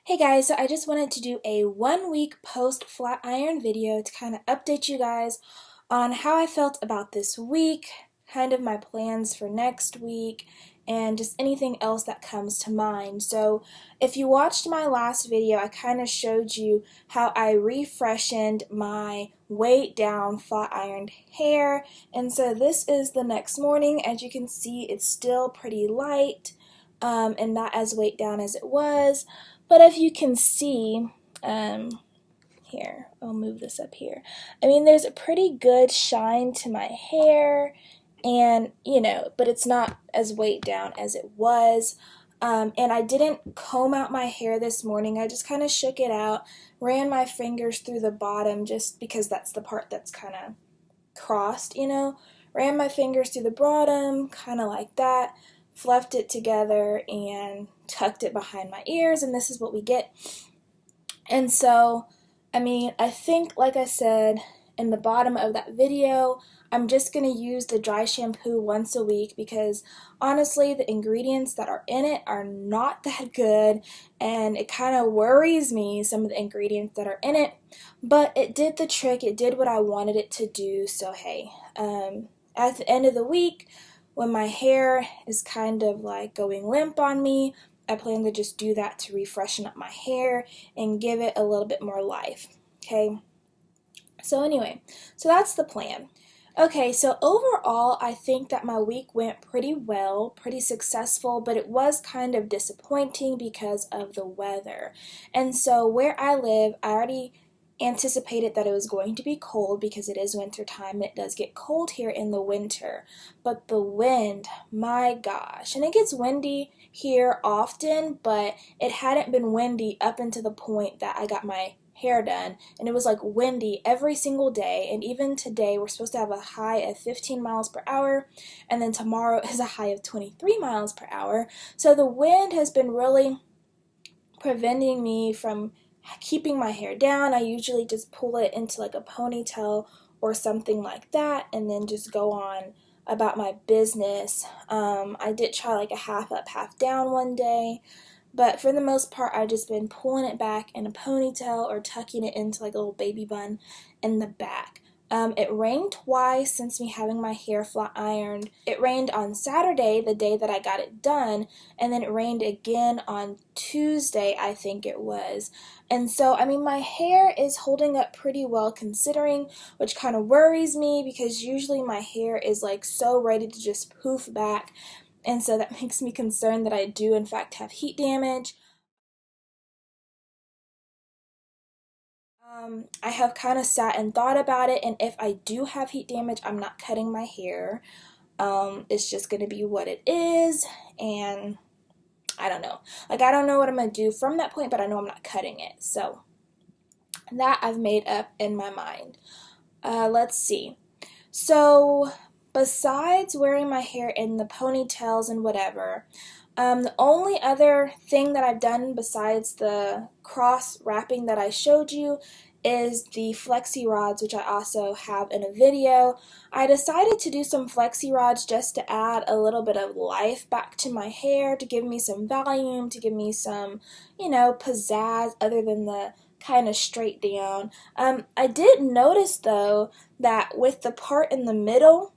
Hey guys, so I just wanted to do a 1 week post flat iron video to kind of update you guys on how I felt about this week, kind of my plans for next week, and just anything else that comes to mind. So if you watched my last video, I kind of showed you how I refreshened my weight down flat ironed hair, and so this is the next morning. As you can see, it's still pretty light and not as weight down as it was. But if you can see, here, I'll move this up here. I mean, there's a pretty good shine to my hair, and, but it's not as weighed down as it was. And I didn't comb out my hair this morning. I just kind of shook it out, ran my fingers through the bottom just because that's the part that's kind of crossed, Ran my fingers through the bottom, kind of like that, fluffed it together, and tucked it behind my ears, and this is what we get. And so, I think, like I said in the bottom of that video, I'm just going to use the dry shampoo once a week because honestly the ingredients that are in it are not that good, and it kind of worries me, some of the ingredients that are in it, but it did the trick. It did what I wanted it to do. So hey, at the end of the week, when my hair is kind of like going limp on me, I plan to just do that to refreshen up my hair and give it a little bit more life, okay? So anyway, so that's the plan. Okay, so overall, I think that my week went pretty well, pretty successful, but it was kind of disappointing because of the weather. And so where I live, I already anticipated that it was going to be cold because it is winter time. It does get cold here in the winter, but the wind, my gosh, and it gets windy here often, but it hadn't been windy up until the point that I got my hair done, and it was like windy every single day. And even today we're supposed to have a high of 15 miles per hour, and then tomorrow is a high of 23 miles per hour. So the wind has been really preventing me from keeping my hair down. I usually just pull it into like a ponytail or something like that and then just go on about my business. I did try like a half up, half down one day, but for the most part I've just been pulling it back in a ponytail or tucking it into like a little baby bun in the back. It rained twice since me having my hair flat ironed. It rained on Saturday, the day that I got it done, and then it rained again on Tuesday, I think it was. And so, my hair is holding up pretty well considering, which kind of worries me because usually my hair is like so ready to just poof back. And so that makes me concerned that I do in fact have heat damage. I have kind of sat and thought about it, and if I do have heat damage, I'm not cutting my hair. It's just going to be what it is, and I don't know. Like, I don't know what I'm going to do from that point, but I know I'm not cutting it. So, that I've made up in my mind. Let's see. So, besides wearing my hair in the ponytails and whatever, the only other thing that I've done besides the cross wrapping that I showed you is the Flexi rods, which I also have in a video. I decided to do some Flexi rods just to add a little bit of life back to my hair, to give me some volume, to give me some, pizzazz other than the kind of straight down. I did notice though that with the part in the middle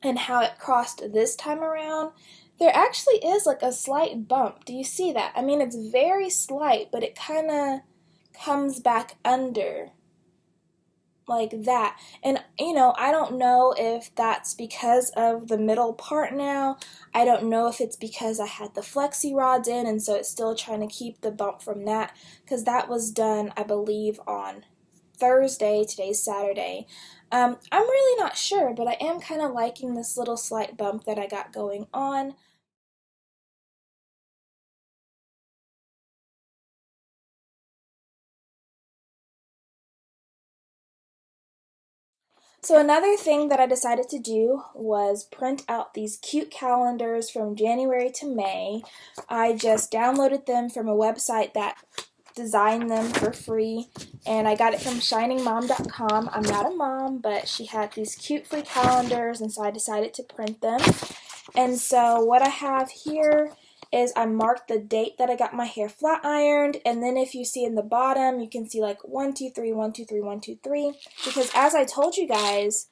and how it crossed this time around, there actually is like a slight bump. Do you see that? It's very slight, but it kind of comes back under like that. And I don't know if that's because of the middle part now. I don't know if it's because I had the Flexi rods in and so it's still trying to keep the bump from that, because that was done, I believe, on Thursday. Today's Saturday. I'm really not sure, but I am kind of liking this little slight bump that I got going on. So another thing that I decided to do was print out these cute calendars from January to May. I just downloaded them from a website that designed them for free, and I got it from shiningmom.com. I'm not a mom, but she had these cute free calendars, and so I decided to print them. And so what I have here is I marked the date that I got my hair flat ironed, and then if you see in the bottom, you can see like 1, 2, 3, 1, 2, 3, 1, 2, 3, because as I told you guys,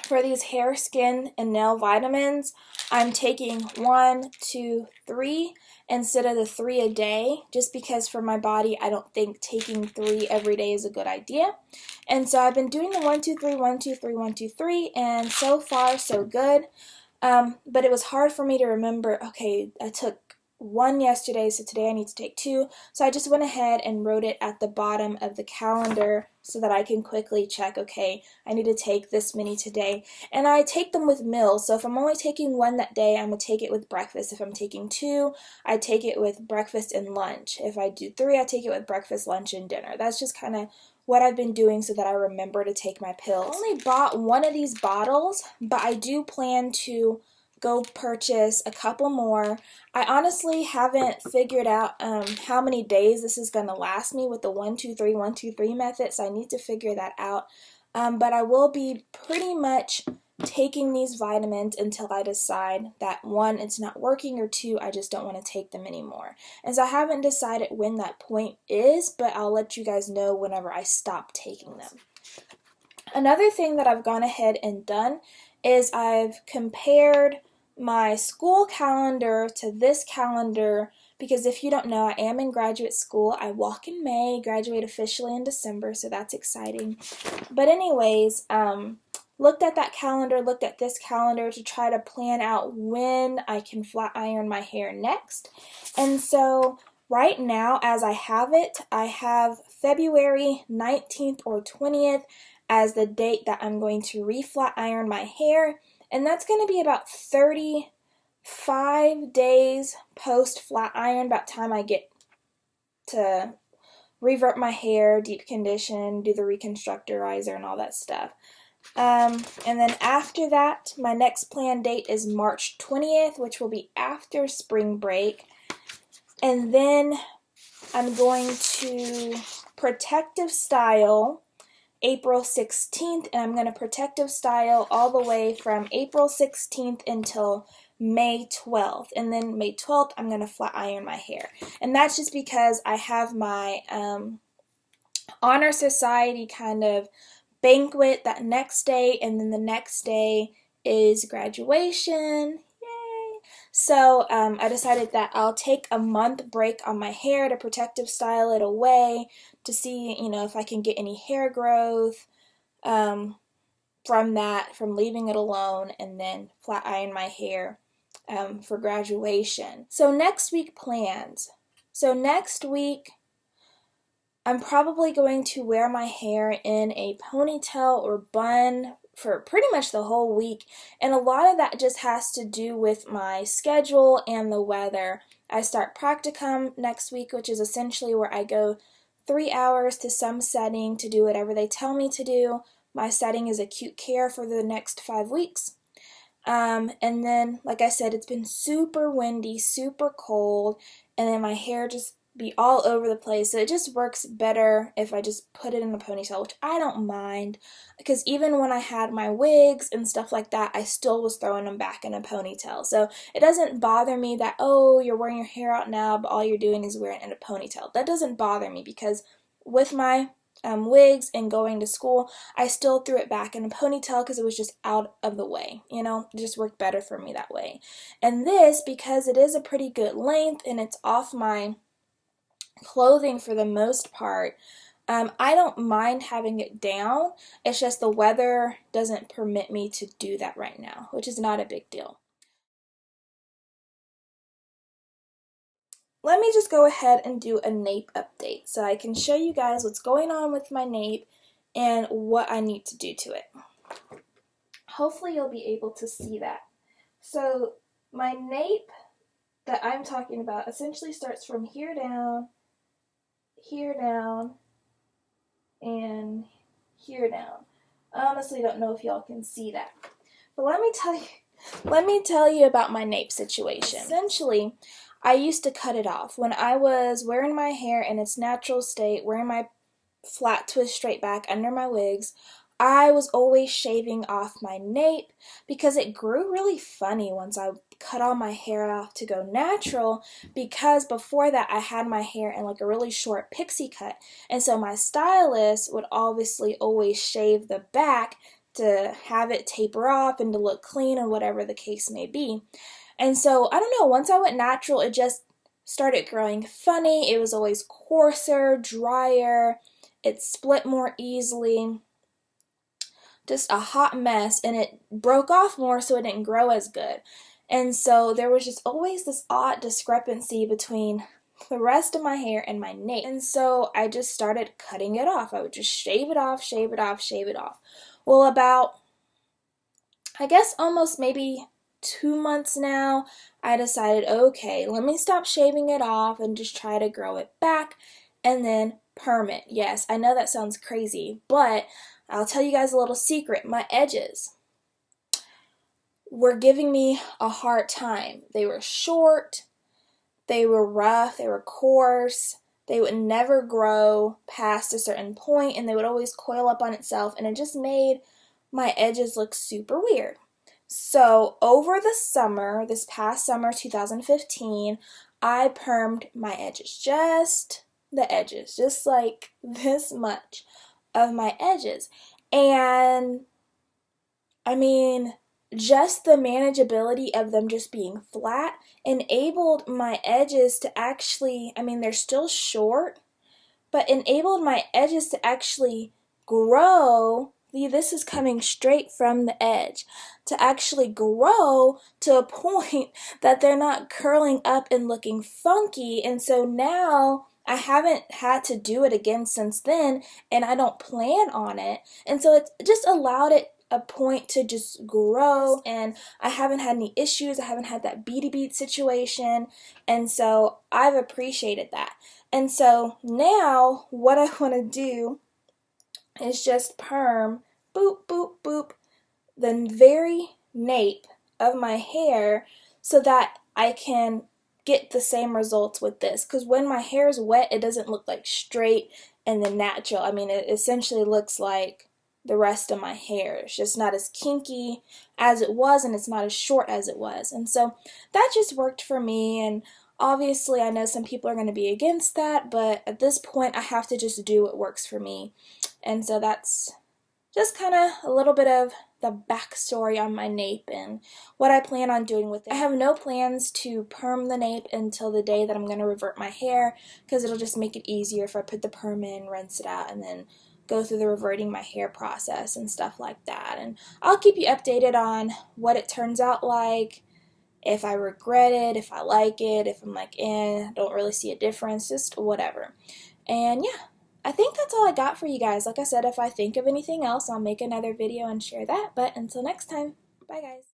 for these hair, skin, and nail vitamins, I'm taking 1, 2, 3 instead of the 3 a day, just because for my body, I don't think taking 3 every day is a good idea. And so I've been doing the 1, 2, 3, 1, 2, 3, 1, 2, 3, and so far so good. But it was hard for me to remember, okay, I took 1 yesterday, so today I need to take 2. So I just went ahead and wrote it at the bottom of the calendar so that I can quickly check, okay, I need to take this many today. And I take them with meals, so if I'm only taking 1 that day, I'm going to take it with breakfast. If I'm taking 2, I take it with breakfast and lunch. If I do 3, I take it with breakfast, lunch, and dinner. That's just kind of what I've been doing so that I remember to take my pills. I only bought 1 of these bottles, but I do plan to go purchase a couple more. I honestly haven't figured out how many days this is going to last me with the 1, 2, 3, 1, 2, 3 method, so I need to figure that out. But I will be pretty much taking these vitamins until I decide that 1, it's not working, or 2, I just don't want to take them anymore. And so I haven't decided when that point is, but I'll let you guys know whenever I stop taking them. Another thing that I've gone ahead and done is I've compared my school calendar to this calendar, because if you don't know, I am in graduate school. I walk in May, graduate officially in December, so that's exciting. But anyways, looked at that calendar, looked at this calendar to try to plan out when I can flat iron my hair next. And so right now, as I have it, I have February 19th or 20th as the date that I'm going to re-flat iron my hair, and that's going to be about 35 days post flat iron, about time I get to revert my hair, deep condition, do the reconstructorizer and all that stuff. And then after that, my next planned date is March 20th, which will be after spring break. And then I'm going to protective style April 16th, and I'm going to protective style all the way from April 16th until May 12th. And then May 12th, I'm going to flat iron my hair. And that's just because I have my honor society kind of banquet that next day, and then the next day is graduation. Yay! So I decided that I'll take a month break on my hair to protective style it away to see, you know, if I can get any hair growth from leaving it alone, and then flat iron my hair for graduation. So next week plans. So next week, I'm probably going to wear my hair in a ponytail or bun for pretty much the whole week, and a lot of that just has to do with my schedule and the weather. I start practicum next week, which is essentially where I go 3 hours to some setting to do whatever they tell me to do. My setting is acute care for the next 5 weeks. And then, like I said, it's been super windy, super cold, and then my hair just be all over the place, so it just works better if I just put it in a ponytail, which I don't mind, because even when I had my wigs and stuff like that, I still was throwing them back in a ponytail. So it doesn't bother me that, oh, you're wearing your hair out now, but all you're doing is wearing it in a ponytail. That doesn't bother me, because with my wigs and going to school, I still threw it back in a ponytail because it was just out of the way, you know, it just worked better for me that way. And this, because it is a pretty good length and it's off my clothing for the most part, I don't mind having it down. It's just the weather doesn't permit me to do that right now, which is not a big deal. Let me just go ahead and do a nape update so I can show you guys what's going on with my nape and what I need to do to it. Hopefully you'll be able to see that. So my nape that I'm talking about essentially starts from here down, and here down. I honestly don't know if y'all can see that. But let me tell you about my nape situation. Essentially, I used to cut it off. When I was wearing my hair in its natural state, wearing my flat twist straight back under my wigs, I was always shaving off my nape because it grew really funny once I cut all my hair off to go natural, because before that I had my hair in like a really short pixie cut, and so my stylist would obviously always shave the back to have it taper off and to look clean or whatever the case may be. And so I don't know, once I went natural it just started growing funny. It was always coarser, drier, it split more easily, just a hot mess, and it broke off more so it didn't grow as good. And so there was just always this odd discrepancy between the rest of my hair and my nape. And so I just started cutting it off. I would just shave it off, shave it off, shave it off. Well, about, I guess almost maybe 2 months now, I decided, okay, let me stop shaving it off and just try to grow it back and then perm it. Yes, I know that sounds crazy, but I'll tell you guys a little secret. My edges were giving me a hard time. They were short, they were rough, they were coarse, they would never grow past a certain point, and they would always coil up on itself, and it just made my edges look super weird. So over the summer, this past summer 2015, I permed my edges, just the edges, just like this much of my edges. And I mean, just the manageability of them just being flat enabled my edges to actually, I mean, they're still short, but enabled my edges to actually grow. This is coming straight from the edge, to actually grow to a point that they're not curling up and looking funky. And so now I haven't had to do it again since then, and I don't plan on it. And so it's just allowed it a point to just grow, and I haven't had any issues. I haven't had that beady beat situation, and so I've appreciated that. And so now what I want to do is just perm, boop, boop, boop, the very nape of my hair so that I can get the same results with this. Because when my hair is wet, it doesn't look like straight and then natural. I mean, it essentially looks like the rest of my hair. It's just not as kinky as it was, and it's not as short as it was. And so that just worked for me, and obviously I know some people are going to be against that, but at this point I have to just do what works for me. And so that's just kind of a little bit of the backstory on my nape and what I plan on doing with it. I have no plans to perm the nape until the day that I'm going to revert my hair, because it'll just make it easier if I put the perm in, rinse it out, and then go through the reverting my hair process and stuff like that. And I'll keep you updated on what it turns out like, if I regret it, if I like it, if I'm like, don't really see a difference, just whatever. And yeah, I think that's all I got for you guys. Like I said, if I think of anything else, I'll make another video and share that. But until next time, bye guys.